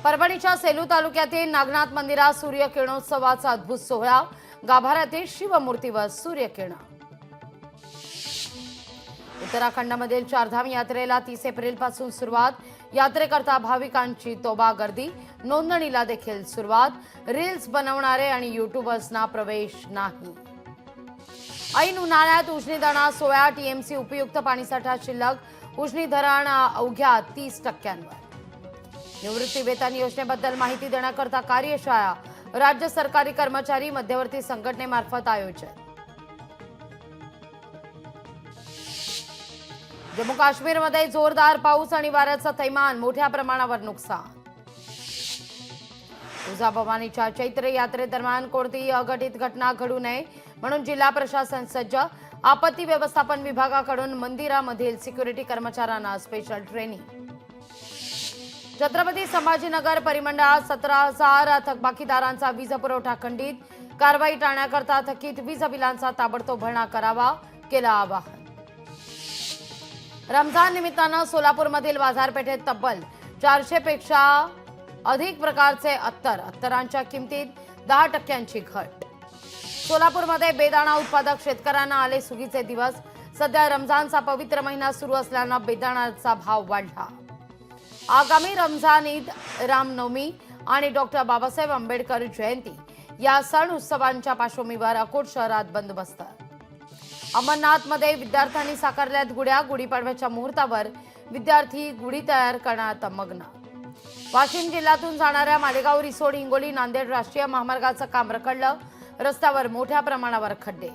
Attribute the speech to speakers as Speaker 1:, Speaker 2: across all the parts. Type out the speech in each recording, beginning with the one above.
Speaker 1: परभणीच्या सेलू तालुक्यातील नागनाथ मंदिरात सूर्यकिरणोत्सवाचा अद्भुत सोहळा। गाभाऱ्यातील शिवमूर्तीवर सूर्यकिरण। उत्तराखंडमधील चारधाम यात्रेला 30 एप्रिलपासून सुरुवात। यात्रेकरता भाविकांची तोबा गर्दी। नोंदणीला देखील सुरुवात। रील्स बनवणारे आणि यूट्यूबर्सना प्रवेश नाही। ऐन उन्हाळ्यात उजनी धरणात 16 टीएमसी उपयुक्त पाणीसाठा शिल्लक। उजनी धरण अवघ्या 30%वर। निवृत्ती वेतन योजनेबद्दल माहिती देण्याकरता कार्यशाळा। राज्य सरकारी कर्मचारी मध्यवर्ती संघटनेमार्फत आयोजन। जम्मू काश्मीरमध्ये जोरदार पाऊस आणि वाऱ्याचा थैमान। मोठ्या प्रमाणावर नुकसान। तुळजाभवानीच्या चैत्र यात्रेदरम्यान कोणतीही अघटित घटना घडू नये म्हणून जिल्हा प्रशासन सज्ज। आपत्ती व्यवस्थापन विभागाकडून मंदिरामधील सिक्युरिटी कर्मचाऱ्यांना स्पेशल ट्रेनिंग। छत्रपती संभाजीनगर परिमंडळात 17,000 थकबाकीदारांचा वीज पुरवठा खंडित। कारवाई टाळण्याकरता थकीत वीज बिलांचा ताबडतोब भरणा करावा, केलं आवाहन। रमजान निमित्तानं सोलापूरमधील बाजारपेठेत तब्बल 400 पेक्षा अधिक प्रकारचे अत्तरांच्या किमतीत 10% घट। सोलापूरमध्ये बेदाणा उत्पादक शेतकऱ्यांना आले सुगीचे दिवस। सध्या रमजानचा पवित्र महिना सुरू असल्यानं बेदाण्याचा भाव वाढला। आगामी रमजान ईद, रामनवमी आणि डॉक्टर बाबासाहेब आंबेडकर जयंती या सण उत्सवांच्या पार्श्वभूमीवर अकोट शहरात बंदोबस्त। अमरनाथमध्ये विद्यार्थ्यांनी साकारल्यात गुढ्या। गुढीपाडव्याच्या मुहूर्तावर विद्यार्थी गुढी तयार करण्यात मग्न। वाशिम जिल्ह्यातून जाणाऱ्या मालेगाव, रिसोड, हिंगोली, नांदेड राष्ट्रीय महामार्गाचं काम रखडलं। रस्त्यावर मोठ्या प्रमाणावर खड्डे।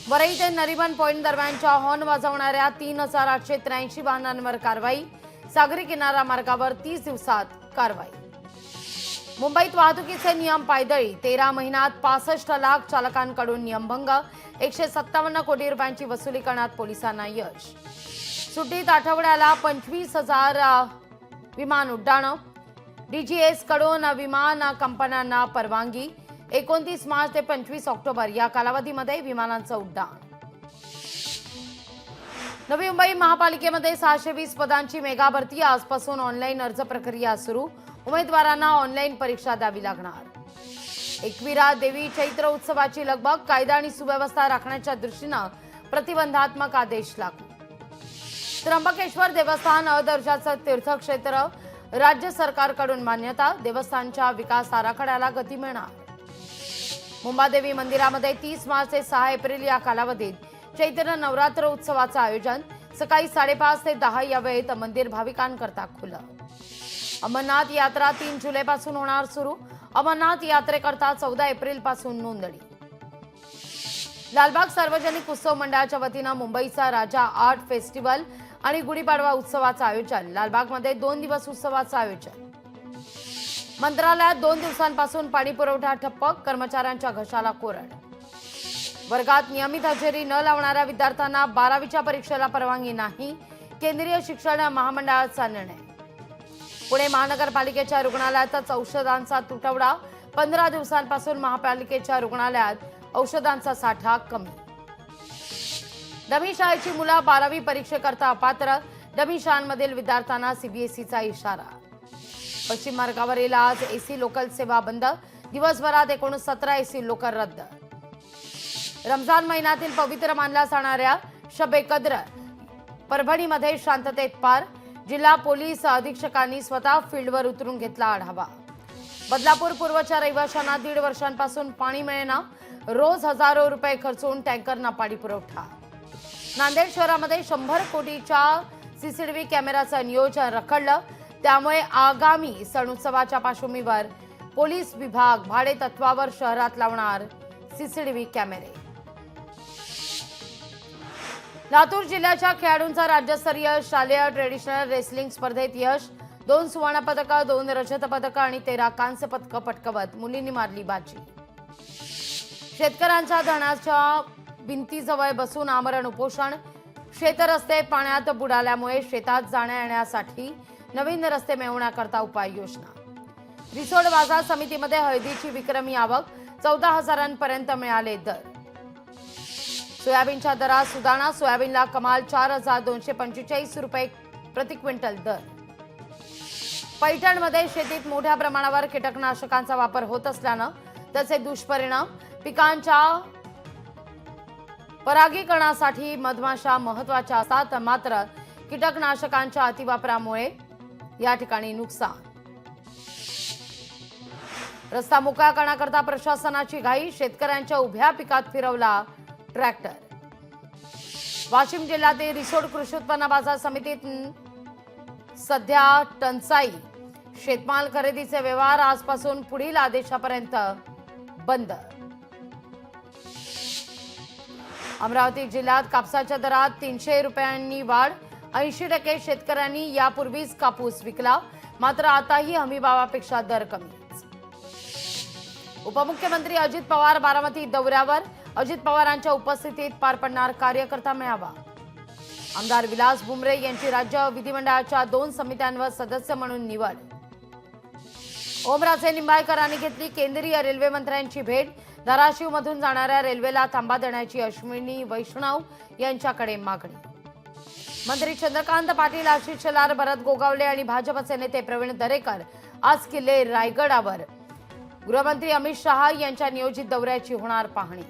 Speaker 1: वरई ते नरिमन पॉइंट दरम्यानच्या हॉर्न वाजवणाऱ्या 3,883 वाहनांवर कारवाई। सागरी किनारा मार्गावर 30 दिवसात कारवाई। मुंबईत वाहतुकीचे नियम पायदळी। 13 महिन्यात 65 लाख चालकांकडून नियमभंग। 157 कोटी रुपयांची वसुली करण्यात पोलिसांना यश। सुट्टीत आठवड्याला 25,000 विमान उड्डाणं। डीजीएस कडून विमान कंपन्यांना परवानगी। 29 मार्च ते 25 ऑक्टोबर या कालावधीमध्ये विमानांचं उड्डाण। नवी मुंबई महापालिकेमध्ये 620 पदांची मेगा भरती। आजपासून ऑनलाईन अर्ज प्रक्रिया सुरू। उमेदवारांना ऑनलाईन परीक्षा द्यावी लागणार। एकविरा देवी चैत्र उत्सवाची लगबग। कायदा आणि सुव्यवस्था राखण्याच्या दृष्टीनं प्रतिबंधात्मक आदेश लागू। त्र्यंबकेश्वर देवस्थान अदर्जाचं तीर्थक्षेत्र। राज्य सरकारकडून मान्यता। देवस्थानच्या विकास आराखड्याला गती मिळणार। मुंबादेवी मंदिरामध्ये 30 मार्च ते 6 एप्रिल या कालावधीत चैत्र नवरात्र उत्सवाचं आयोजन। सकाळी 5:30 ते 10 या वेळेत मंदिर भाविकांकरता खुलं। अमरनाथ यात्रा 3 जुलैपासून होणार सुरू। अमरनाथ यात्रेकरता 14 एप्रिलपासून नोंदणी। लालबाग सार्वजनिक उत्सव मंडळाच्या वतीनं मुंबईचा राजा आर्ट फेस्टिवल आणि गुढीपाडवा उत्सवाचं आयोजन। लालबागमध्ये 2 दिवस उत्सवाचं आयोजन। मंत्रालयात 2 दिवसांपासून पाणी पुरवठा ठप्प। कर्मचाऱ्यांच्या घशाला कोरड। वर्गात नियमित हजेरी न लावणाऱ्या विद्यार्थ्यांना 12वीच्या परीक्षेला परवानगी नाही। केंद्रीय शिक्षण महामंडळाचा निर्णय। पुणे महानगरपालिकेच्या रुग्णालयातच औषधांचा तुटवडा। 15 दिवसांपासून महापालिकेच्या रुग्णालयात औषधांचा साठा कमी। डमी शाळेची मुलं 12वी परीक्षेकरता अपात्र। डमी शाळांमधील विद्यार्थ्यांना सीबीएसईचा इशारा। पश्चिम मार्गावरील आज एसी लोकल सेवा बंद। दिवसभरात एकूण 17 एसी लोकल रद्द। रमजान महिन्यातील पवित्र मानल्या जाणाऱ्या शब ए कद्र परभणीमध्ये शांततेत पार। जिल्हा पोलीस अधीक्षकांनी स्वतः फील्डवर उतरून घेतला आढावा। बदलापूर पूर्वच्या रहिवाशांना 1.5 वर्षांपासून पाणी मिळेना। रोज हजारो रुपये खर्चून टँकरना पाणी पुरवठा। नांदेड शहरामध्ये 100 कोटीच्या सीसीटीव्ही कॅमेराचं नियोजन रखडलं। त्यामुळे आगामी सण उत्सवाच्या पार्श्वभूमीवर पोलीस विभाग भाडे तत्वावर शहरात लावणार सीसीटीव्ही कॅमेरे। लातूर जिल्ह्याच्या खेळाडूंचा राज्यस्तरीय शालेय ट्रेडिशनल रेसलिंग स्पर्धेत यश। 2 सुवर्ण पदकं, 2 रजत पदकं आणि 13 कांस्य पदकं पटकावत मुलींनी मारली बाजी। शेतकऱ्यांच्या धरणाच्या भिंतीजवळ बसून आमरण उपोषण। शेतरस्ते पाण्यात बुडाल्यामुळे शेतात जाण्या येण्यासाठी नवीन रस्ते मिळवण्याकरता उपाययोजना। रिसोड बाजार समितीमध्ये हळदीची विक्रमी आवक। 14,000पर्यंत मिळाले दर। सोयाबीनच्या दरात सुधारणा। सोयाबीनला कमाल 4,245 रुपये प्रति क्विंटल दर। पैठणमध्ये शेतीत मोठ्या प्रमाणावर कीटकनाशकांचा वापर होत असल्यानं त्याचे दुष्परिणाम पिकांच्या परागीकरणासाठी मधमाशा महत्त्वाच्या असतात, मात्र कीटकनाशकांच्या अतिवापरामुळे या ठिकाणी नुकसान. रस्ता मोकळा करण्याकरता प्रशासनाची घाई, शेतकऱ्यांच्या उभ्या पिकात फिरवला ट्रॅक्टर. वाशिम जिल्ह्यातील रिसोड कृषी उत्पन्न बाजार समितीत सध्या टंचाई. शेतमाल खरेदीचे व्यवहार आजपासून पुढील आदेशापर्यंत बंद. अमरावती जिल्ह्यात कापसाच्या दरात 300 रुपयांनी वाढ. 80% शेतकऱ्यांनी यापूर्वीच कापूस विकला, मात्र आताही हमीभावापेक्षा दर कमीच. उपमुख्यमंत्री अजित पवार बारामती दौऱ्यावर. अजित पवारांच्या उपस्थितीत पार पडणार कार्यकर्ता मेळावा. आमदार विलास भुमरे यांची राज्य विधिमंडळाच्या 2 समित्यांवर सदस्य म्हणून निवड. ओमराजे निंबाळकरांनी घेतली केंद्रीय रेल्वे मंत्र्यांची भेट. धाराशिवमधून जाणाऱ्या रेल्वेला थांबा देण्याची अश्विनी वैष्णव यांच्याकडे मागणी. मंत्री चंद्रकांत पाटील, आशिष शेलार, भरत गोगावले आणि भाजपचे नेते प्रवीण दरेकर आज किल्ले रायगडावर. गृहमंत्री अमित शहा यांच्या नियोजित दौऱ्याची होणार पाहणी.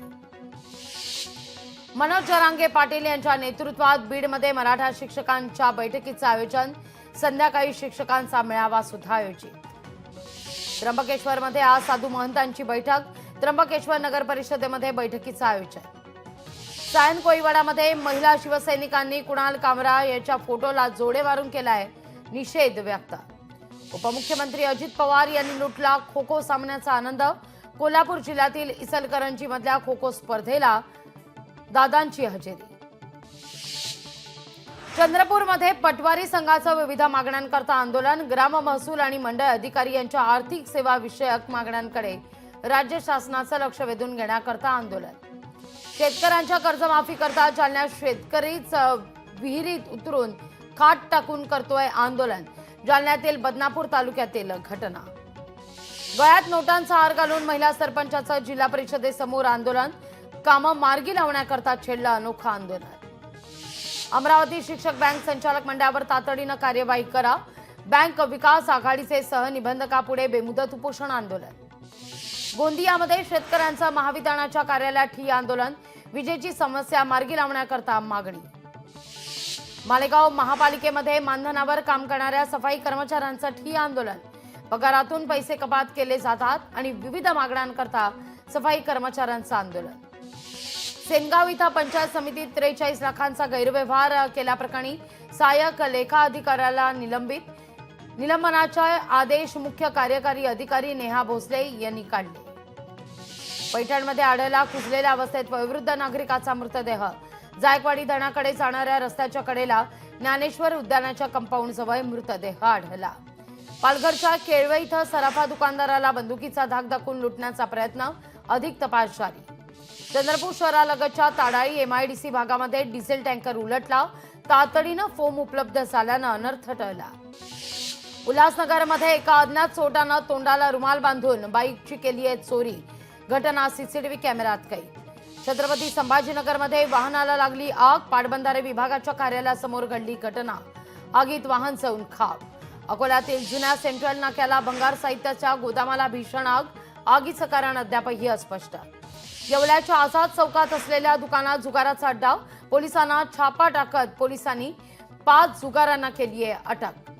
Speaker 1: मनोज जरांगे पाटील यांच्या नेतृत्वात बीडमध्ये मराठा शिक्षकांच्या बैठकीचं आयोजन. संध्याकाळी शिक्षकांचा मेळावा सुद्धा आयोजित. त्र्यंबकेश्वरमध्ये आज साधू महंतांची बैठक. त्र्यंबकेश्वर नगर परिषदेमध्ये बैठकीचं आयोजन. सायन कोळीवाडामध्ये महिला शिवसैनिकांनी कुणाल कामरा यांच्या फोटोला जोडे मारून केलाय निषेध व्यक्त. उपमुख्यमंत्री अजित पवार यांनी लुटला खो खो सामन्याचा आनंद. कोल्हापूर जिल्ह्यातील इचलकरंजी मधल्या खो खो स्पर्धेला दादांची हजेरी. चंद्रपूरमध्ये पटवारी संघाचं विविध मागण्यांकरता आंदोलन. ग्राम महसूल आणि मंडळ अधिकारी यांच्या आर्थिक सेवा विषयक मागण्यांकडे राज्य शासनाचं लक्ष वेधून घेण्याकरता आंदोलन. शेतकऱ्यांच्या कर्जमाफी करता जालन्यात शेतकरीच विहिरीत उतरून खाट टाकून करतोय आंदोलन. जालन्यातील बदनापूर तालुक्यातील घटना. गळ्यात नोटांचा हार घालून महिला सरपंचाचं जिल्हा परिषदेसमोर आंदोलन. कामं मार्गी लावण्याकरता छेडलं अनोखं आंदोलन. अमरावती शिक्षक बँक संचालक मंडळावर तातडीनं कार्यवाही करा. बँक विकास आघाडीचे सहनिबंधकापुढे बेमुदत उपोषण आंदोलन. गोंदियामध्ये शेतकऱ्यांचं महावितरणाच्या कार्यालयात ठिय्या आंदोलन. विजेची समस्या मार्गी लावण्याकरता मागणी. मालेगाव महापालिकेमध्ये मानधनावर काम करणाऱ्या सफाई कर्मचाऱ्यांचं ठिय्या आंदोलन. पगारातून पैसे कपात केले जातात आणि विविध मागण्यांकरता सफाई कर्मचाऱ्यांचं आंदोलन. सेनगाव इथं पंचायत समितीत 43 लाखांचा गैरव्यवहार केल्याप्रकरणी सहाय्यक लेखा अधिकाऱ्याला निलंबित. निलंबनाचे आदेश मुख्य कार्यकारी अधिकारी नेहा भोसले यांनी काढले. पैठणमध्ये आढळला कुजलेल्या अवस्थेत वयोवृद्ध नागरिकाचा मृतदेह. जायकवाडी धरणाकडे जाणाऱ्या रस्त्याच्या कडेला ज्ञानेश्वर उद्यानाच्या कंपाऊंडजवळ मृतदेह आढळला. पालघरच्या केळवे इथं सराफा दुकानदाराला बंदुकीचा धाक दाखवून लुटण्याचा प्रयत्न. अधिक तपास जारी. चंद्रपूर शहरालगतच्या ताडाळी MIDC भागामध्ये डिझेल टँकर उलटला. तातडीनं फोम उपलब्ध झाल्यानं अनर्थ टळला. उल्हासनगरमध्ये एका अज्ञात चोरट्यानं तोंडाला रुमाल बांधून बाईकची केली आहे चोरी. घटना CCTV कॅमेऱ्यात कैद. छत्रपती संभाजीनगरमध्ये वाहनाला लागली आग. पाटबंधारे विभागाच्या कार्यालयासमोर घडली घटना. आगीत वाहन जळून खाक. अकोल्यातील जुन्या सेंट्रल नाक्याला भंगार साहित्याच्या गोदामाला भीषण आग. आगीचं कारण अद्यापही अस्पष्ट. येवल्याच्या आझाद चौकात असलेल्या दुकानात जुगाराचा अड्डा. पोलिसांना छापा टाकत पोलिसांनी 5 जुगारांना केली आहे अटक.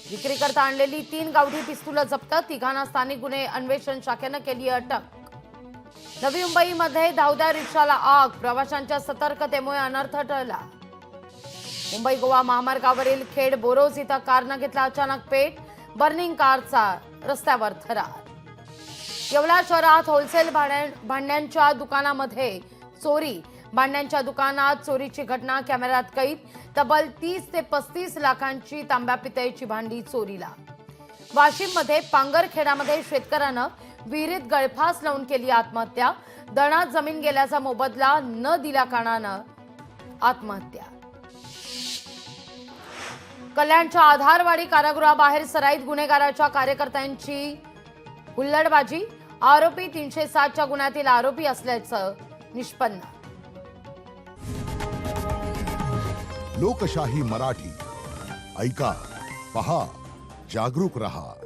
Speaker 1: विक्रीकरता आणलेली 3 गावठी पिस्तुलं जप्त. तिघांना स्थानिक गुन्हे अन्वेषण शाखेनं केली अटक. नवी मुंबईमध्ये धावत्या रिक्षाला आग. प्रवाशांच्या सतर्कतेमुळे अनर्थ टळला. मुंबई गोवा महामार्गावरील खेड बोरोज इथं कारनं घेतला अचानक पेट. बर्निंग कारचा रस्त्यावर थरार. येवला शहरात होलसेल भांड्यांच्या दुकानामध्ये चोरी. भांड्यांच्या दुकानात चोरीची घटना कॅमेऱ्यात कैद. तब्बल 30 ते 35 लाखांची तांब्या पितळेची भांडी चोरीला. वाशिममध्ये पांगरखेडामध्ये शेतकऱ्यानं विहिरीत गळफास लावून केली आत्महत्या. दणात जमीन गेल्याचा मोबदला न दिल्या कारणानं आत्महत्या. कल्याणच्या आधारवाडी कारागृहाबाहेर सराईत गुन्हेगाराच्या कार्यकर्त्यांची हुल्लडबाजी. आरोपी 307च्या गुन्ह्यातील आरोपी असल्याचं निष्पन्न.
Speaker 2: लोकशाही मराठी ऐका, पहा, जागरूक रहा.